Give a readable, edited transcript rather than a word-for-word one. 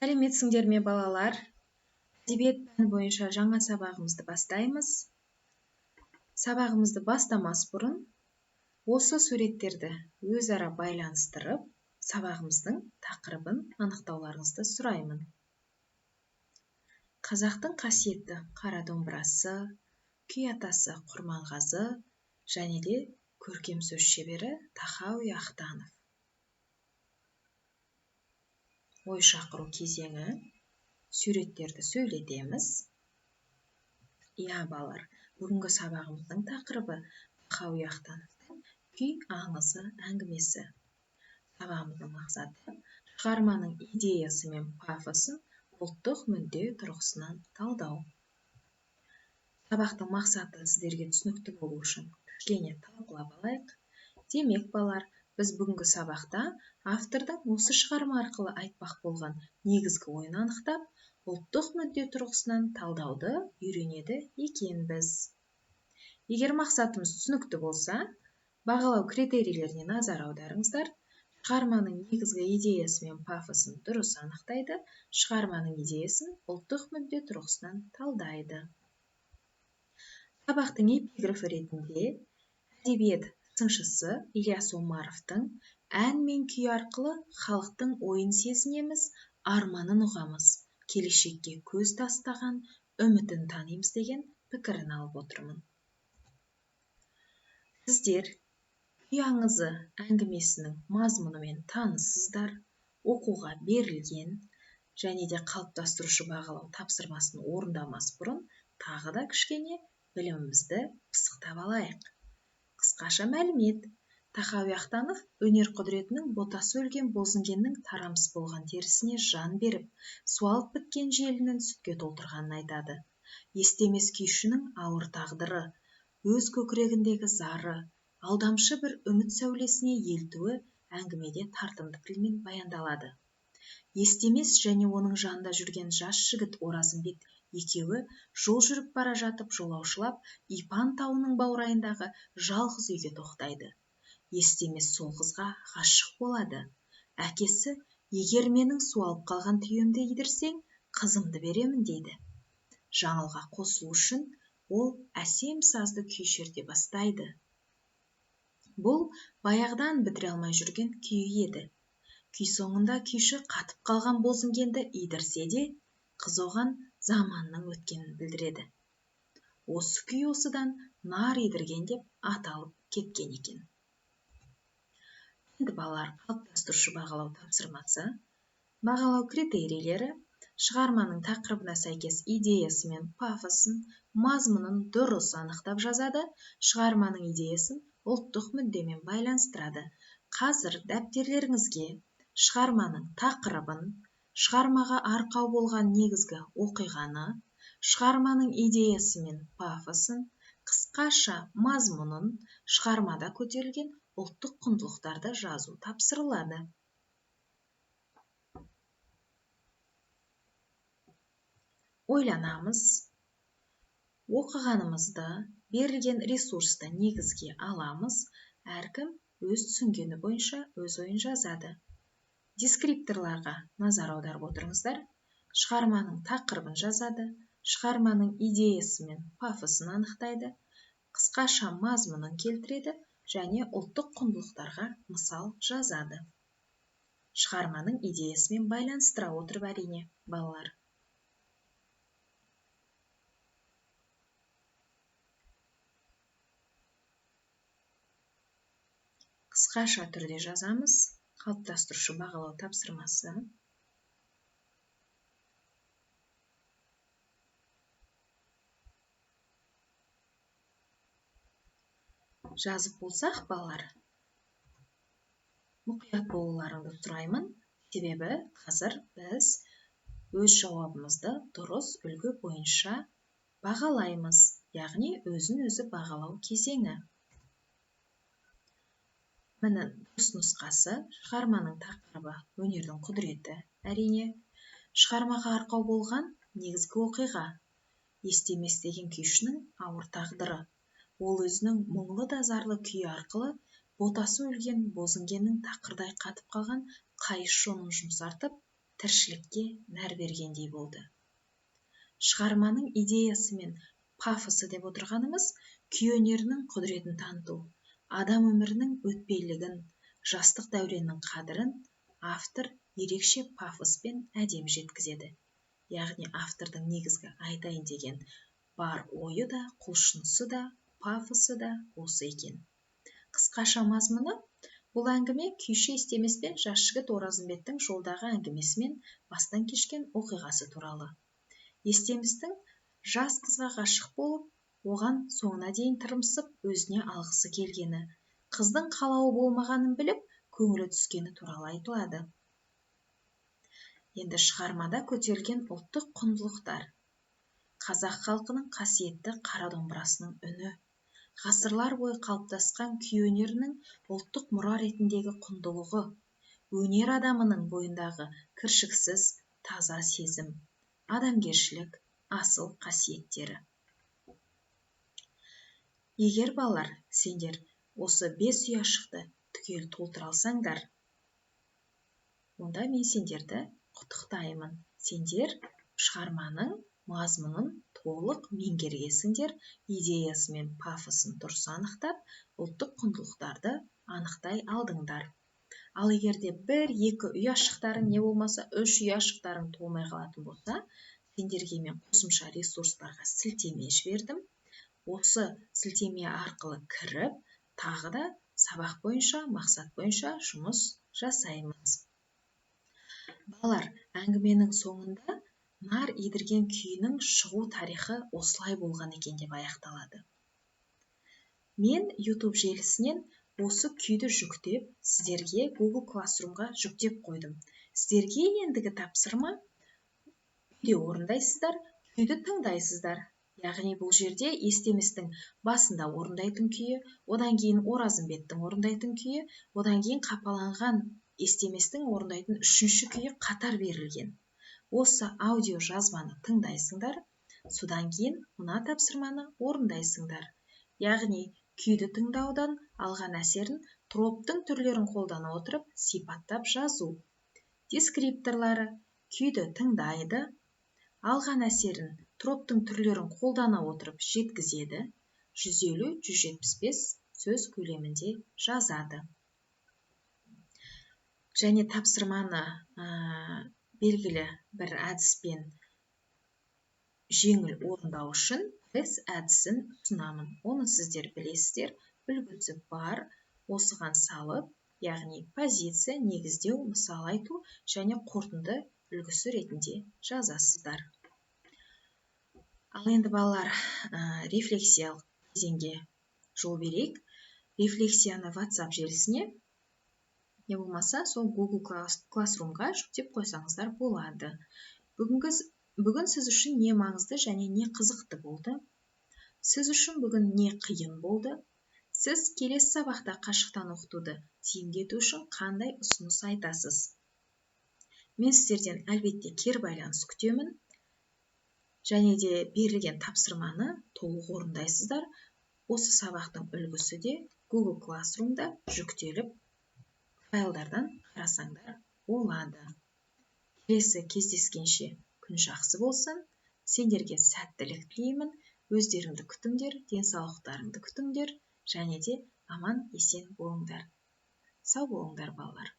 Сәлеметсіңдер ме балалар? Әдебиет пәні бойынша жаңа сабағымызды бастаймыз. Сабағымызды бастамас бұрын осы суреттерді өзара байланыстырып, сабағымыздың тақырыбын анықтауларыңызды сұраймын. Қазақтың қасиетті қара домбырасы, күй атасы Құрманғазы және де көркем сөз шебері Тахауи Ахтанов. Ой шақыру кезеңі. Суреттерді сөйлетеміз. Балалар, бүгінгі сабағымыздың тақырыбы Тахауи Ахтановтың күй аңызы әңгімесі. Сабағымыздың мақсаты шығарманың идеясы мен пафосын ұлттық мүдде тұрғысынан талдау. Сабақтың мақсаты сіздерге түсінікті болу үшін кішкене талқылап алайық. Демек, балалар, біз бүгінгі сабақта автордың осы шығарма арқылы айтпақ болған негізгі ойын анықтап, ұлттық мүдде тұрғысынан талдауды үйренеді екенбіз. Егер мақсатымыз түсінікті болса, бағалау критерийлеріне назар аударыңыздар. Шығарманың негізгі идеясы мен пафосын дұрыс анықтайды, шығарманың идеясын ұлттық мүдде тұрғысынан талдайды. Сабақтың эпиграфы ретінде әдебиет сыншысы Ильяс Омаровтың ән мен күй арқылы халықтың ойын сезінеміз, арманын ұғамыз, келешекке көз тастаған үмітін танимыз деген пікірін алып отырмын. Сіздер күй аңызы әңгімесінің мазмұнымен таныссыздар, оқуға берілген және де қалыптастырушы бағалау тапсырмасын орындамас бұрын тағы да кішкене білімімізді пысықтап алайық. Қысқаша мәлімет. Тахауи Ахтанов өнер құдіретінің ботасы өлген бозінгеннің тарамсыз болған терісіне жан беріп, суалып біткен желінін сүтке толтырғанын айтады. Естемес күйшінің ауыр тағдыры, өз көкірегіндегі зары, алдамшы бір үміт сәулесіне елтуі әңгімеде тартымды тілмен баяндалады. Естемес және оның жанында жүрген жас жігіт Оразымбет екеуі жол жүріп бара жатып жолаушылап Ипан тауының баурайындағы жалғыз үйге тоқтайды. Естемес сол қызға ғашық болады. Әкесі, егер менің суалып қалған түйемді идірсең, қызымды беремін дейді. Жаңылға қосылу үшін ол әсем сазды күй шерте бастайды. Бұл баяғыдан бітіре алмай жүрген күй еді. Күй соңында күйші қатып қалған бозінгенді идірсе де, қыз оған заманның өткенін білдіреді. Осы күй осыдан нар идірген деп аталып кеткен екен. Енді балалар, қалыптастырушы бағалау тапсырмасы. Бағалау критерийлері шығарманың тақырыбына сәйкес идеясы мен пафосын, мазмұнын дұрыс анықтап жазады, шығарманың идеясын ұлттық мүддемен байланыстырады. Қазір дәптерлеріңізге шығарманың тақырыбын, шығармаға арқау болған негізгі оқиғаны, шығарманың идеясы мен пафосын, қысқаша мазмұнын, шығармада көтерілген ұлттық құндылықтарды жазу тапсырылады. Ойланамыз, оқығанымызды берілген ресурсты негізге аламыз, әркім өз түсінгені бойынша өз ойын жазады. Дескрипторларға назар аударып отырыңыздар. Шығарманың тақырыбын жазады, шығарманың идеясы мен пафосын анықтайды, қысқаша мазмұнын келтіреді және ұлттық құндылықтарға мысал жазады. Шығарманың идеясымен байланыстыра отырып әрине, балалар. Қысқаша түрде жазамыз. Қалыптастырушы бағалау тапсырмасы. Жазып болсақ, балалар, мұқият болуларыңды сұраймын, себебі қазір біз өз жауабымызды дұрыс үлгі бойынша бағалаймыз, яғни өзін-өзі бағалау кезеңі. Міне дұрыс нұсқасы, шығарманың тақырыбы өнердің құдіреті, әрине. Шығармаға арқау болған негізгі оқиға. Естемес деген күйшінің ауыр тағдыры. Ол өзінің мұңлы да зарлы күйі арқылы ботасы өлген бозінгеннің тақырдай қатып қалған қайыс жонын жұмсартып, тіршілікке нәр бергендей болды. Шығарманың идеясы мен пафосы деп отырғанымыз күй өнерінің құдіретін таныту, адам өмірінің өтпелілігін, жастық дәуреннің қадірін автор ерекше пафоспен әдемі жеткізеді. Яғни автордың негізгі айтайын деген бар ойы да, құлшынысы да, пафосы да осы екен. Қысқаша мазмұны, бұл әңгіме күйші Естемес пен жас жігіт Оразымбеттің жолдағы әңгімесімен бастан кешкен оқиғасы туралы. Естеместің жас қызға ғашық болып, оған соңына дейін тырмысып өзіне алғысы келгені, қыздың қалауы болмағанын біліп, көңілі түскені туралы айтылады. Енді шығармада көтерілген ұлттық құндылықтар. Қазақ халқының қасиетті қара домбырасының үні, ғасырлар бойы қалыптасқан күй өнерінің ұлттық мұра ретіндегі құндылығы, өнер адамының бойындағы кіршіксіз, таза сезім, адамгершілік, асыл қасиеттері. Егер балалар, сендер осы 5 ұяшықты түгел толтыра алсаңдар, онда мен сендерді құттықтаймын. Сендер шығарманың мазмұнын толық меңгергенсіңдер, идеясы мен пафосын дұрыс анықтап, ұлттық құндылықтарды анықтай алдыңдар. Ал егерде 1-2 ұяшықтарың не болмаса 3 ұяшықтарың толмай қалатын болса, сендерге мен қосымша ресурстарға сілтеме жібердім. Осы сілтеме арқылы кіріп, тағы да сабақ бойынша, мақсат бойынша жұмыс жасаймыз. Балалар, әңгіменің соңында нар идірген күйінің шығу тарихы осылай болған екен деп аяқталады. Мен YouTube желісінен осы күйді жүктеп, сіздерге Google Classroomға жүктеп қойдым. Сіздерге ендігі тапсырма, үйде орындайсыздар, күйді тыңдайсыздар. Яғни бұл жерде Естеместің басында орындайтын күйі, одан кейін Оразымбеттің орындайтын күйі, одан кейін қапаланған Естеместің орындайтын 3-ші күйі қатар берілген. Осы аудио жазбаны тыңдайсыңдар, содан кейін мына тапсырманы орындайсыңдар. Яғни күйді тыңдаудан алған әсерін троптың түрлерін қолдана отырып сипаттап жазу. Дескрипторлары күйді тыңдайды, алған әсерін троптың түрлерін қолдана отырып жеткізеді, 150-175 сөз көлемінде жазады. Және тапсырманы белгілі бір әдіспен жеңіл орындау үшін пресс әдісін ұсынамын. Оны сіздер білесіздер, үлгісі бар, осыған салып, яғни позиция, негіздеу, мысал айту және қорытынды үлгісі ретінде жазасыздар. Ал енді балалар, рефлексиялық кезеңге жол берейік. Рефлексияны WhatsApp желісіне, не болмаса сол Google Classroomға жүктеп қойсаңыздар болады. Бүгін сіз үшін не маңызды және не қызықты болды? Сіз үшін бүгін не қиын болды? Сіз келесі сабақта қашықтан оқытуды тиімді ету үшін қандай ұсыныс айтасыз? Мен сіздерден әлбетте кері байланыс күтемін. Және де берілген тапсырманы толық орындайсыздар. Осы сабақтың үлгісі де Google Classroomда жүктеліп, файлдардан қарасаңдар болады. Келесі кездескенше күн жақсы болсын. Сендерге сәттілік тілеймін. Өздеріңді күтіңдер, денсаулықтарыңды күтіңдер, және де аман есен болыңдар. Сау болыңдар балалар.